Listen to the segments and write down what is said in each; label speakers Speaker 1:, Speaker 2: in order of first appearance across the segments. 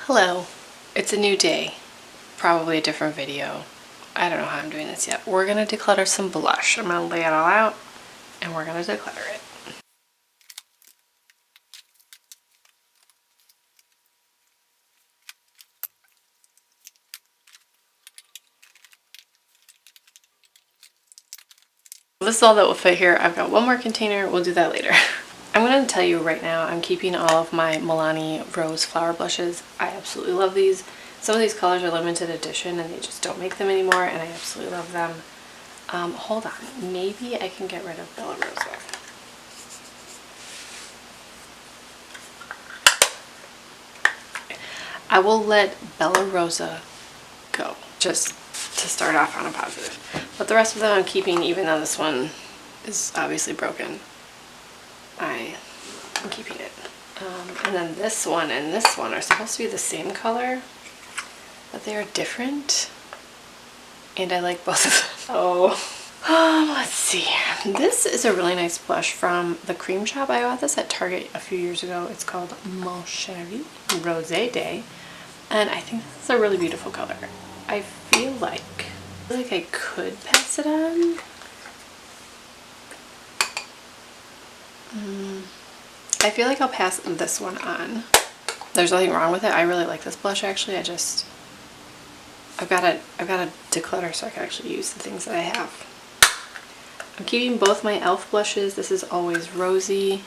Speaker 1: Hello, it's a new day, probably a different video. I don't know how I'm doing this yet. We're gonna declutter some blush. I'm gonna lay it all out and we're gonna declutter it. This is all that will fit here. I've got one more container, we'll do that later. I'm gonna tell you right now, I'm keeping all of my Milani Rose Flower blushes. I absolutely love these. Some of these colors are limited edition and they just don't make them anymore, and I absolutely love them. Hold on, maybe I can get rid of Bella Rosa. I will let Bella Rosa go, just to start off on a positive. But the rest of them I'm keeping, even though this one is obviously broken. I'm keeping it. And then this one and this one are supposed to be the same color, but they are different. And I like both of them. So, let's see. This is a really nice blush from the Cream Shop. I got this at Target a few years ago. It's called Mon Chéri Rosé Day. And I think this is a really beautiful color. I feel like I could pass it on. I feel like I'll pass this one on. There's nothing wrong with it. I really like this blush actually. I've got to declutter so I can actually use the things that I have. I'm keeping both my e.l.f. blushes. This is Always Rosy.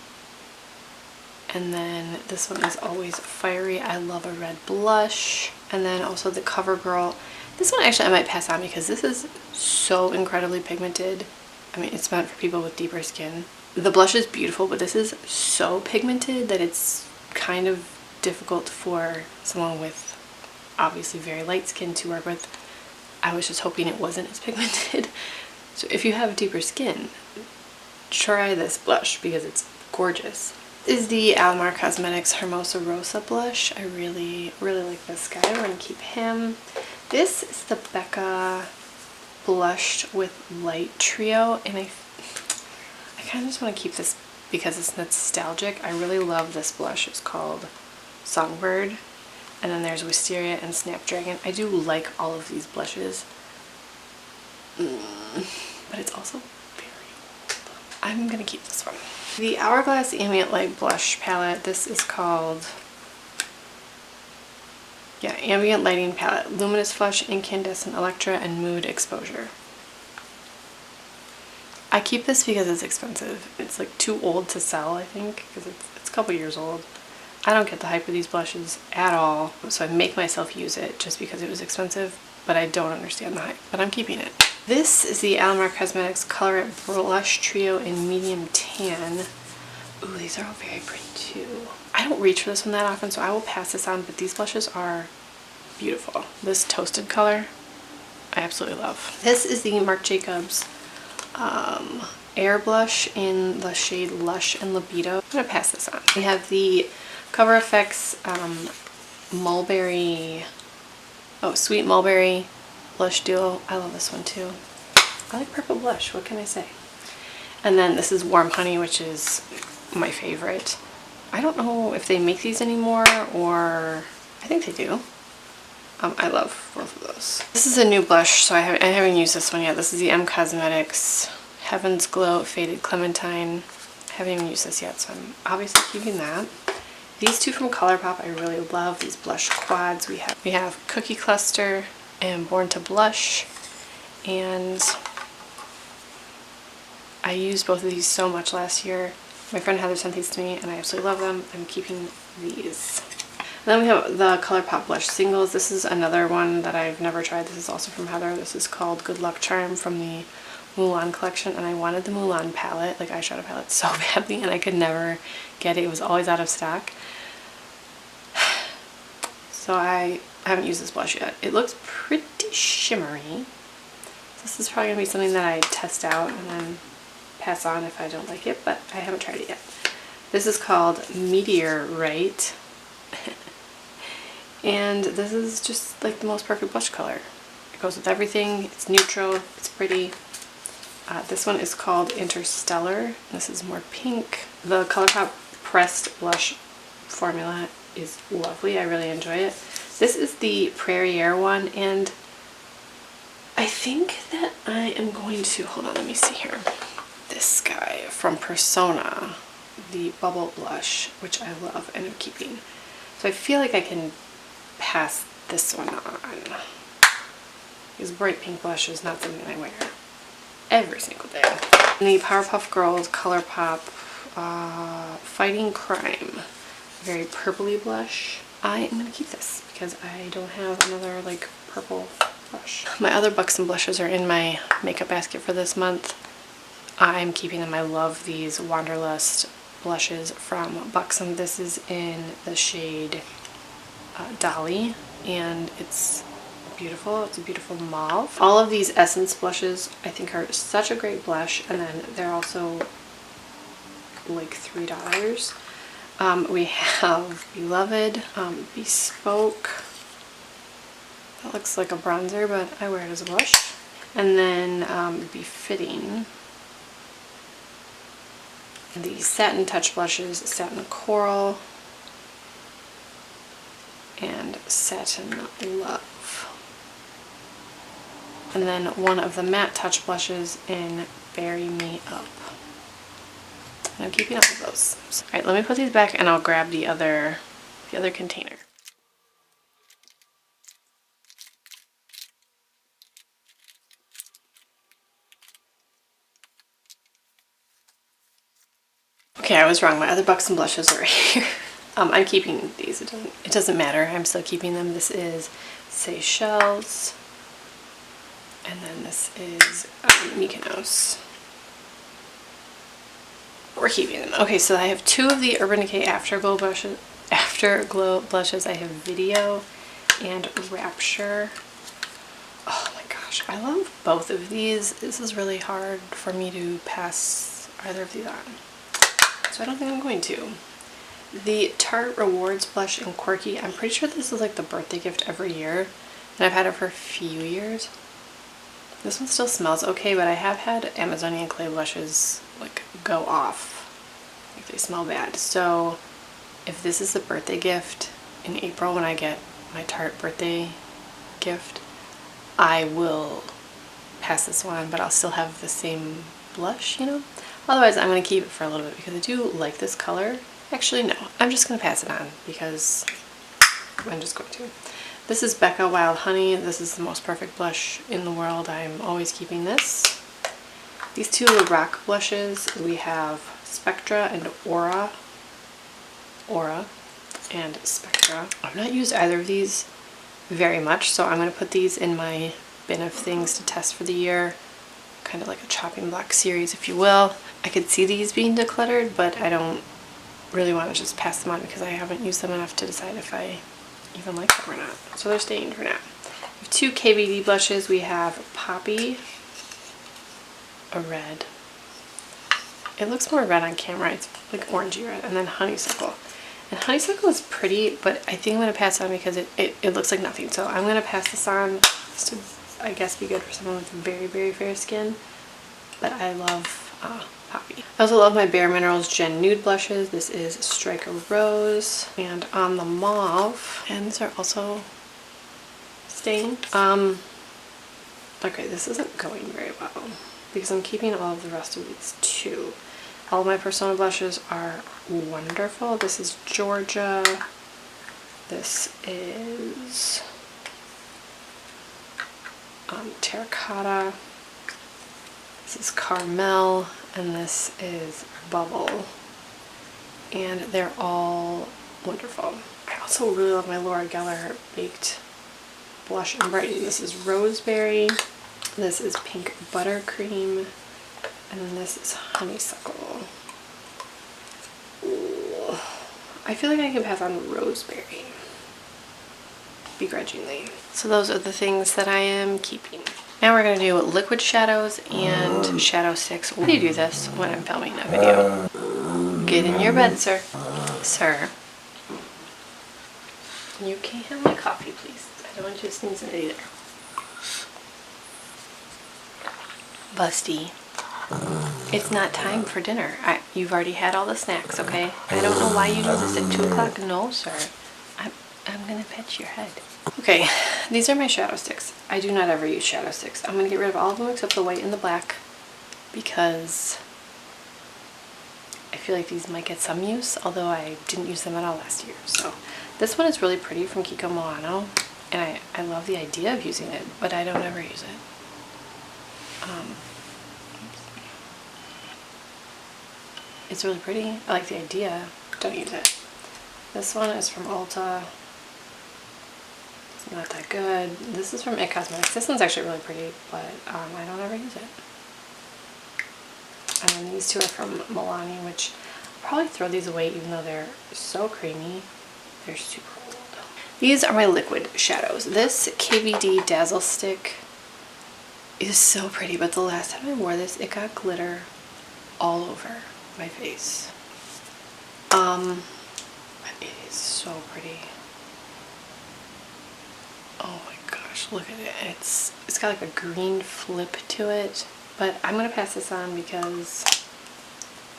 Speaker 1: And then this one is Always Fiery. I love a red blush. And then also the CoverGirl. This one actually I might pass on because this is so incredibly pigmented. I mean, it's meant for people with deeper skin. The blush is beautiful, but this is so pigmented that it's kind of difficult for someone with obviously very light skin to work with. I was just hoping it wasn't as pigmented. So if you have deeper skin, try this blush because it's gorgeous. This is the Alamar Cosmetics Hermosa Rosa blush. I really like this guy. We're going to keep him. This is the Becca Blushed with Light Trio, and I kind of just want to keep this because it's nostalgic. I really love this blush. It's called Songbird. And then there's Wisteria and Snapdragon. I do like all of these blushes. But it's also very old. I'm going to keep this one. The Hourglass Ambient Light Blush Palette. This is called... yeah, Ambient Lighting Palette. Luminous Flush, Incandescent Electra, and Mood Exposure. I keep this because it's expensive. It's like too old to sell, I think, because it's a couple years old. I don't get the hype of these blushes at all, so I make myself use it just because it was expensive, but I don't understand the hype, but I'm keeping it. This is the Alamar Cosmetics Color It Blush Trio in Medium Tan. Ooh, these are all very pretty too. I don't reach for this one that often, so I will pass this on, but these blushes are beautiful. This toasted color, I absolutely love. This is the Marc Jacobs Air Blush in the shade Lush and Libido. I'm going to pass this on. We have the Cover FX Sweet Mulberry Blush Duo. I love this one too. I like purple blush, what can I say? And then this is Warm Honey, which is my favorite. I don't know if they make these anymore, or I think they do. I love both of those. This is a new blush, so I haven't used this one yet. This is the M Cosmetics Heaven's Glow Faded Clementine. I haven't even used this yet, so I'm obviously keeping that. These two from ColourPop I really love. These blush quads. We have Cookie Cluster and Born to Blush, and I used both of these so much last year. My friend Heather sent these to me and I absolutely love them. I'm keeping these. And then we have the ColourPop blush singles. This is another one that I've never tried. This is also from Heather. This is called Good Luck Charm from the Mulan collection, and I wanted the Mulan palette, like eyeshadow palette, so badly, and I could never get it. It was always out of stock. So I haven't used this blush yet. It looks pretty shimmery. This is probably going to be something that I test out and then pass on if I don't like it, but I haven't tried it yet. This is called Meteorite. And this is just like the most perfect blush color. It goes with everything. It's neutral. It's pretty. This one is called Interstellar. This is more pink. The ColourPop Pressed Blush formula is lovely. I really enjoy it. This is the Prairie one, and I think that I am going to, hold on, let me see here. This guy from Persona, the Bubble Blush, which I love and am keeping. So I feel like I can pass this one on. Because bright pink blush is not something I wear every single day. And the Powerpuff Girls ColourPop Fighting Crime, very purpley blush. I am going to keep this because I don't have another like purple blush. My other Buxom blushes are in my makeup basket for this month. I'm keeping them. I love these Wanderlust blushes from Buxom. This is in the shade Dolly, and it's beautiful. It's a beautiful mauve. All of these Essence blushes I think are such a great blush, and then they're also like $3. We have Beloved, Bespoke. That looks like a bronzer, but I wear it as a blush. And then Befitting. The Satin Touch blushes, Satin Coral and Satin Love. And then one of the Matte Touch blushes in Bury Me Up. And I'm keeping all of those. Alright, let me put these back and I'll grab the other container. Okay, I was wrong. My other Buxom blushes are right here. I'm keeping these. It doesn't matter. I'm still keeping them. This is Seychelles. And then this is Mykonos. We're keeping them. Okay, so I have two of the Urban Decay Afterglow blushes. I have Video and Rapture. Oh my gosh, I love both of these. This is really hard for me to pass either of these on. So I don't think I'm going to. The Tarte Rewards blush in Quirky. I'm pretty sure this is like the birthday gift every year. And I've had it for a few years. This one still smells okay, but I have had Amazonian Clay blushes like go off. Like they smell bad. So if this is a birthday gift in April when I get my Tarte birthday gift, I will pass this one on, but I'll still have the same blush, you know? Otherwise, I'm going to keep it for a little bit because I do like this color. Actually, no. I'm just going to pass it on because I'm just going to. This is Becca Wild Honey. This is the most perfect blush in the world. I'm always keeping this. These two Rock blushes, we have Spectra and Aura. Aura and Spectra. I've not used either of these very much, so I'm going to put these in my bin of things to test for the year. Kind of like a chopping block series, if you will. I could see these being decluttered, but I don't really want to just pass them on because I haven't used them enough to decide if I even like them or not. So they're staying for now. We have two KVD blushes. We have Poppy, a red. It looks more red on camera. It's like orangey red. And then Honeysuckle. And Honeysuckle is pretty, but I think I'm going to pass it on because it looks like nothing. So I'm going to pass this on just to, I guess, be good for someone with very, very fair skin. But I love Poppy. I also love my Bare Minerals Gen Nude blushes. This is Strike a Rose and On the Mauve. And these are also staying. Okay, this isn't going very well because I'm keeping all of the rest of these too. All of my Persona blushes are wonderful. This is Georgia. This is Terracotta. This is Carmel, and this is Bubble. And they're all wonderful. I also really love my Laura Geller Baked Blush and Brightening. This is Roseberry. This is Pink Buttercream. And then this is Honeysuckle. Ooh. I feel like I can pass on Roseberry. Begrudgingly. So those are the things that I am keeping. Now we're going to do liquid shadows and shadow sticks. Why do you do this when I'm filming a video? Get in your bed, sir. Sir. You can't have my coffee, please. I don't want you to sneeze in it either. Busty. It's not time for dinner. You've already had all the snacks, okay? I don't know why you do this at 2 o'clock. No, sir. I'm gonna pet your head. Okay, these are my shadow sticks. I do not ever use shadow sticks. I'm gonna get rid of all of them except the white and the black because I feel like these might get some use, although I didn't use them at all last year. So this one is really pretty from Kiko Milano, and I love the idea of using it, but I don't ever use it. It's really pretty. I like the idea. Don't use it. This one is from Ulta. It's not that good. This is from It Cosmetics. This one's actually really pretty, but I don't ever use it. And then these two are from Milani, which I'll probably throw these away even though they're so creamy. They're super old. These are my liquid shadows. This KVD Dazzle Stick is so pretty, but the last time I wore this, it got glitter all over my face. But it is so pretty. Oh my gosh, look at it. It's got like a green flip to it, but I'm gonna pass this on because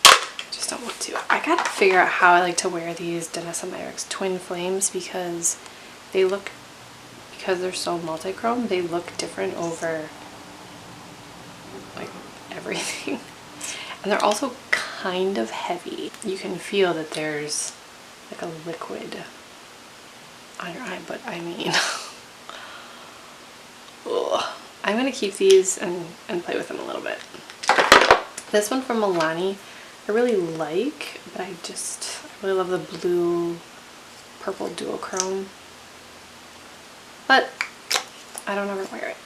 Speaker 1: I just don't want to. I gotta figure out how I like to wear these Danessa Myricks Twin Flames because they're so multi-chrome, they look different over like everything. And they're also kind of heavy. You can feel that there's like a liquid on your eye, but I mean, ugh. I'm gonna keep these and play with them a little bit. This one from Milani, I really like, but I really love the blue purple duochrome. But I don't ever wear it.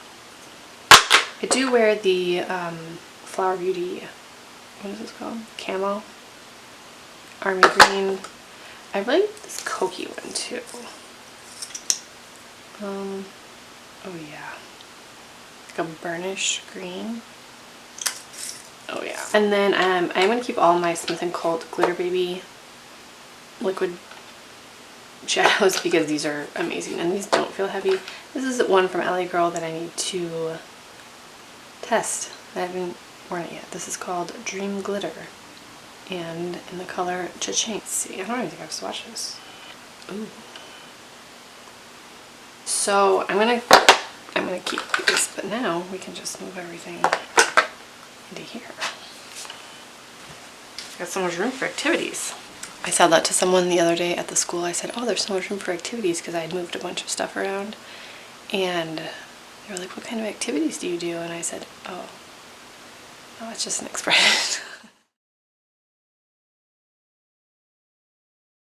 Speaker 1: I do wear the Flower Beauty, what is this called? Camo. Army Green. I really like this Cokie one too. Oh yeah. Like a burnish green. Oh yeah. And then I'm going to keep all my Smith & Colt Glitter Baby liquid shadows because these are amazing and these don't feel heavy. This is one from LA Girl that I need to test. I haven't worn it yet. This is called Dream Glitter and in the color Cha-Ching. Let's see, I don't even think I've swatched this. Ooh. So I'm gonna keep these, but now we can just move everything into here. Got so much room for activities. I said that to someone the other day at the school. I said, oh, there's so much room for activities because I had moved a bunch of stuff around. And they were like, what kind of activities do you do? And I said, oh, it's just an expression.